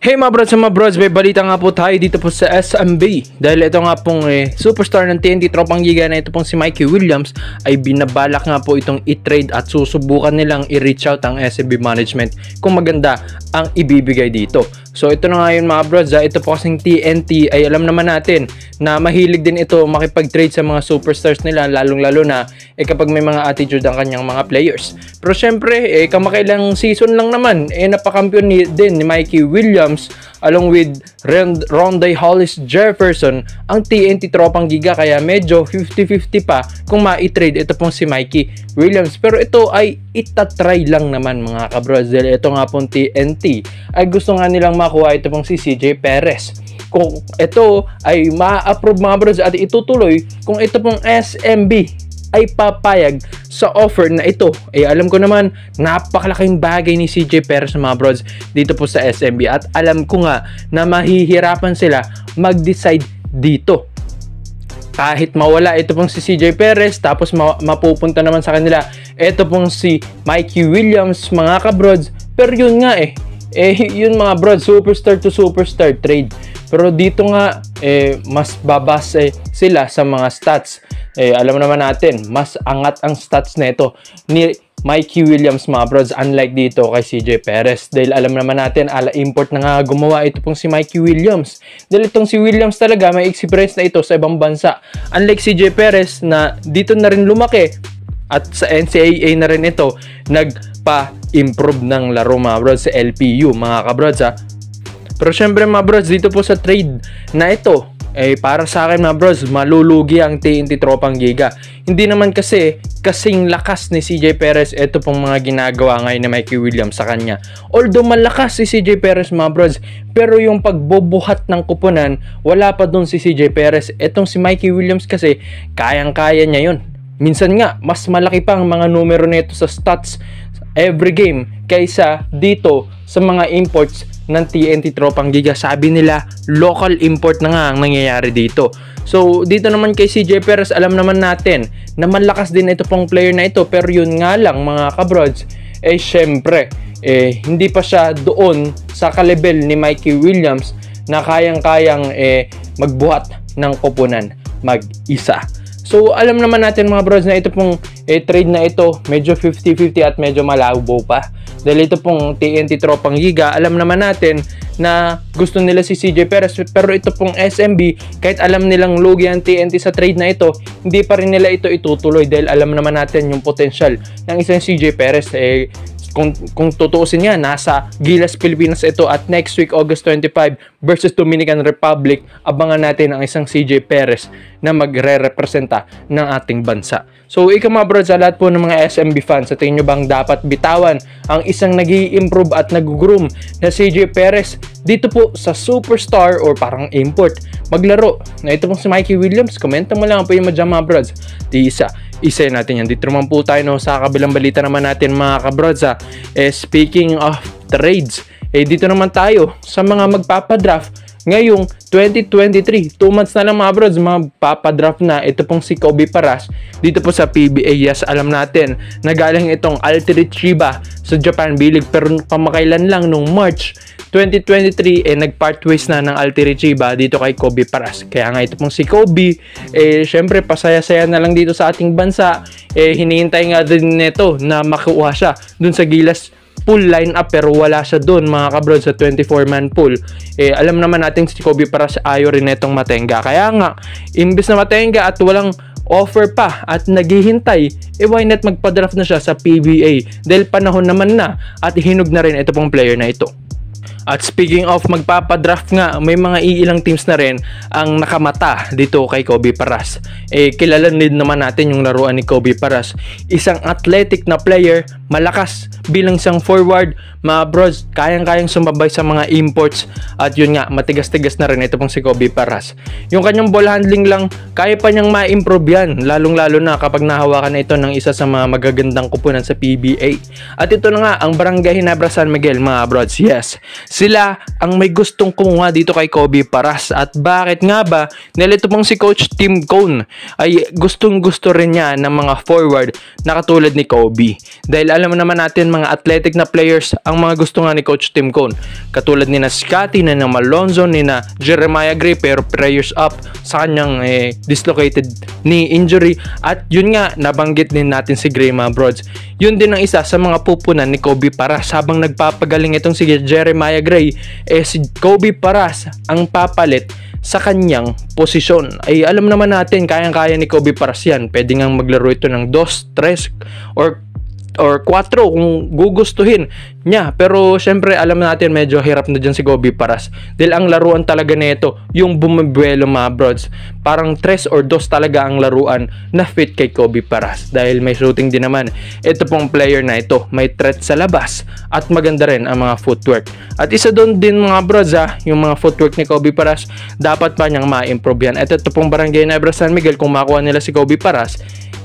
Hey mga brods, may balita nga po tayo dito po sa SMB. Dahil ito nga pong superstar ng TNT Tropang Giga na ito pong si Mikey Williams ay binabalak nga po itong i-trade at susubukan nilang i-reach out ang SMB management kung maganda ang ibibigay dito. So ito na nga yun mga brods, ito po kasing TNT ay alam naman natin na mahilig din ito makipag-trade sa mga superstars nila, lalong-lalo na kapag may mga attitude ang kanyang mga players. Pero syempre, kamakailang season lang naman, napakampiyon din ni Mikey Williams along with Rondae Hollis Jefferson ang TNT Tropang Giga, kaya medyo 50-50 pa kung ma-trade ito pong si Mikey Williams. Pero ito ay itatry lang naman mga kabros, dahil ito nga pong TNT ay gusto nga nilang makuha ito pong si CJ Perez. Kung ito ay ma-approve mga bros at itutuloy, kung ito pong SMB ay papayag sa offer na ito, alam ko naman napakalaking bagay ni CJ Perez mga brods dito po sa SMB, at alam ko nga na mahihirapan sila mag-decide dito. Kahit mawala ito pong si CJ Perez, tapos mapupunta naman sa kanila ito pong si Mikey Williams mga kabrods. Pero yun nga yun mga brods, superstar to superstar trade. Pero dito nga mas babase sila sa mga stats. Alam naman natin, mas angat ang stats nito ni Mikey Williams mga brods, unlike dito kay CJ Perez. Dahil alam naman natin, import na nga gumawa ito pong si Mikey Williams. Dahil itong si Williams talaga may experience na ito sa ibang bansa. Unlike CJ Perez na dito na rin lumaki at sa NCAA na rin ito nagpa-improve ng laro mga brods sa LPU mga kabrods ha. Pero syempre mga brods, dito po sa trade na ito, para sa akin mga bros, malulugi ang TNT Tropang Giga. Hindi naman kasing lakas ni CJ Perez ito pong mga ginagawa ngayon ni Mikey Williams sa kanya. Although malakas si CJ Perez mga bros, pero yung pagbobuhat ng kupunan, wala pa dun si CJ Perez. Etong si Mikey Williams kasi, kayang-kaya niya yun. Minsan nga, mas malaki pa ang mga numero nito sa stats every game kaysa dito sa mga imports ng TNT Tropang Giga. Sabi nila, local import na nga ang nangyayari dito. So, dito naman kay CJ Perez, alam naman natin na malakas din ito pong player na ito. Pero yun nga lang mga kabrods, syempre, hindi pa siya doon sa kalebel ni Mikey Williams na kayang-kayang magbuhat ng koponan mag-isa. So, alam naman natin mga bros na ito pong trade na ito, medyo 50-50 at medyo malabo pa. Dahil ito pong TNT Tropang Giga, alam naman natin na gusto nila si CJ Perez. Pero ito pong SMB, kahit alam nilang lugi ang TNT sa trade na ito, hindi pa rin nila ito itutuloy. Dahil alam naman natin yung potential ng isang CJ Perez. Kung tutuusin niya, nasa Gilas, Pilipinas ito, at next week, August 25 versus Dominican Republic, abangan natin ang isang CJ Perez na magre-representa ng ating bansa. So, mga bro, sa lahat po ng mga SMB fans, sa tingin nyo bang dapat bitawan ang isang nag-i-improve at nag-groom na CJ Perez dito po sa superstar or parang import maglaro na ito pong si Mikey Williams? Komenta mo lang po yung mga brods. Isa natin yan. Dito naman po tayo sa kabilang balita naman natin mga kabrods speaking of trades, dito naman tayo sa mga magpapadraft ngayong 2023. 2 months na lang mga brods, magpapadraft na ito pong si Kobe Paras dito po sa PBA. Yes, alam natin na galing itong Altered Chiba sa Japan B-League, pero pamakailan lang nung March 2023 nag-part ways na ng Altered Chiba dito kay Kobe Paras. Kaya nga ito pong si Kobe syempre pasaya-saya na lang dito sa ating bansa. Hinihintay nga din nito na makuha siya dun sa Gilas pool lineup, pero wala siya doon mga kabrods sa 24-man pool. Alam naman natin si Kobe Paras ayaw rin netong matenga. Kaya nga, imbis na matenga at walang offer pa at naghihintay, why not magpa-draft na siya sa PBA? Dahil panahon naman na at hinog na rin ito pong player na ito. At speaking of magpapadraft nga, may mga iilang teams na rin ang nakamata dito kay Kobe Paras. Kilala din naman natin yung laruan ni Kobe Paras. Isang athletic na player, malakas bilang isang forward, mga bros, kayang-kayang sumabay sa mga imports. At yun nga, matigas-tigas na rin ito pong si Kobe Paras. Yung kanyang ball handling lang, kaya pa niyang ma-improve yan, lalong-lalo na kapag nahawakan na ito ng isa sa mga magagandang kupunan sa PBA. At ito na nga, ang Barangay Ginebra San Miguel mga bros. Yes, sila ang may gustong kumuha dito kay Kobe Paras. At bakit nga ba? Dahil ito pong si Coach Tim Cone ay gustong-gusto rin niya ng mga forward na katulad ni Kobe. Dahil alam naman natin mga athletic na players ang mga gusto nga ni Coach Tim Cone. Katulad ni na Scottie, ni na Malonzo, ni na Jeremiah Gray, pero prayers up sa kanyang dislocated knee injury. At yun nga, nabanggit din natin si Gray, mga brods. Yun din ang isa sa mga pupunan ni Kobe Paras. Habang nagpapagaling itong si Jeremiah Gray, si Kobe Paras ang papalit sa kanyang posisyon. Ay alam naman natin, kayang-kaya ni Kobe Paras yan. Pwede nga maglaro ito ng 2, 3 or 4 kung gugustuhin niya. Pero syempre alam natin medyo hirap na dyan si Kobe Paras. Dahil ang laruan talaga nito yung bumibuelo, mga brods. Parang 3 or 2 talaga ang laruan na fit kay Kobe Paras. Dahil may shooting din naman. Ito pong player na ito, may threat sa labas at maganda rin ang mga footwork. At isa doon din, mga brods, yung mga footwork ni Kobe Paras, dapat pa niyang ma-improve yan. At ito pong Barangay Nebra San Miguel, kung makuha nila si Kobe Paras,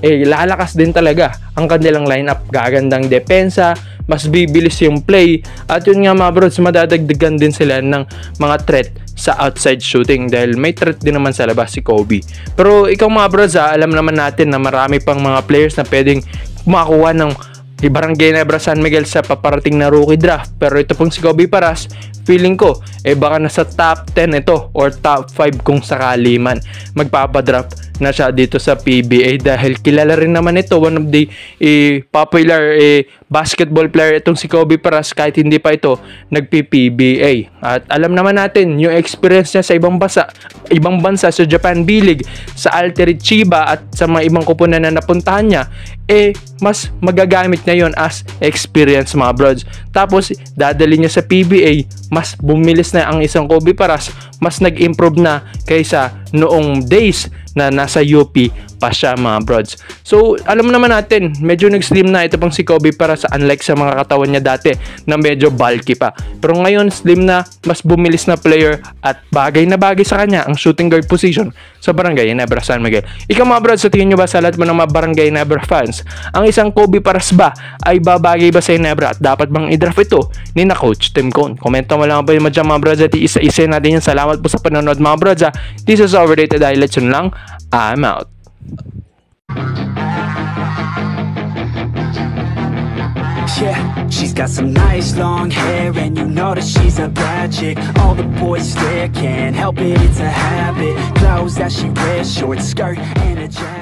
lalakas din talaga ang kanilang lineup. Gagandang depensa, mas bibilis yung play, at yun nga, mga brods, madadagdagan din sila ng mga threat sa outside shooting dahil may threat din naman sa labas si Kobe. Pero ikaw, mga brods, alam naman natin na marami pang mga players na pwedeng makakuha ng Barangay Nebra San Miguel sa paparating na rookie draft. Pero ito pong si Kobe Paras, feeling ko baka nasa top 10 ito or top 5 kung sakali man magpapadraft na siya dito sa PBA. Dahil kilala rin naman ito, one of the popular basketball player itong si Kobe Paras, kahit hindi pa ito nagpi-PBA. At alam naman natin yung experience niya sa ibang bansa sa Japan B-League, sa Altered Chiba at sa mga ibang kupunan na napuntahan niya, mas magagamit na yon as experience, mga brods. Tapos dadali niya sa PBA, mas bumilis na ang isang Kobe Paras, mas nag-improve na kaysa noong days na nasa UP pa siya, mga brods. So alam naman natin, medyo nag-slim na ito pang si Kobe Paras, unlike sa mga katawan niya dati na medyo bulky pa. Pero ngayon slim na, mas bumilis na player, at bagay na bagay sa kanya ang shooting guard position sa Barangay Nebra San Miguel. Ikaw, mga brods, sa tingin nyo ba, sa lahat mo ng mga Barangay Nebra fans, ang isang Kobe Paras ba ay babagay ba sa Nebra at dapat bang i-draft ito ni na Coach Tim Cone? Komento mo lang po yung dyan, mga brods, at isa-isa natin yan. Salamat po sa panonood, mga brods. This is Overrated Highlights. Yun lang, I'm out. Yeah, she's got some nice long hair, and you know that she's a bad chick. All the boys stare, can't help it, it's a habit. Clothes that she wears, short skirt and a jacket.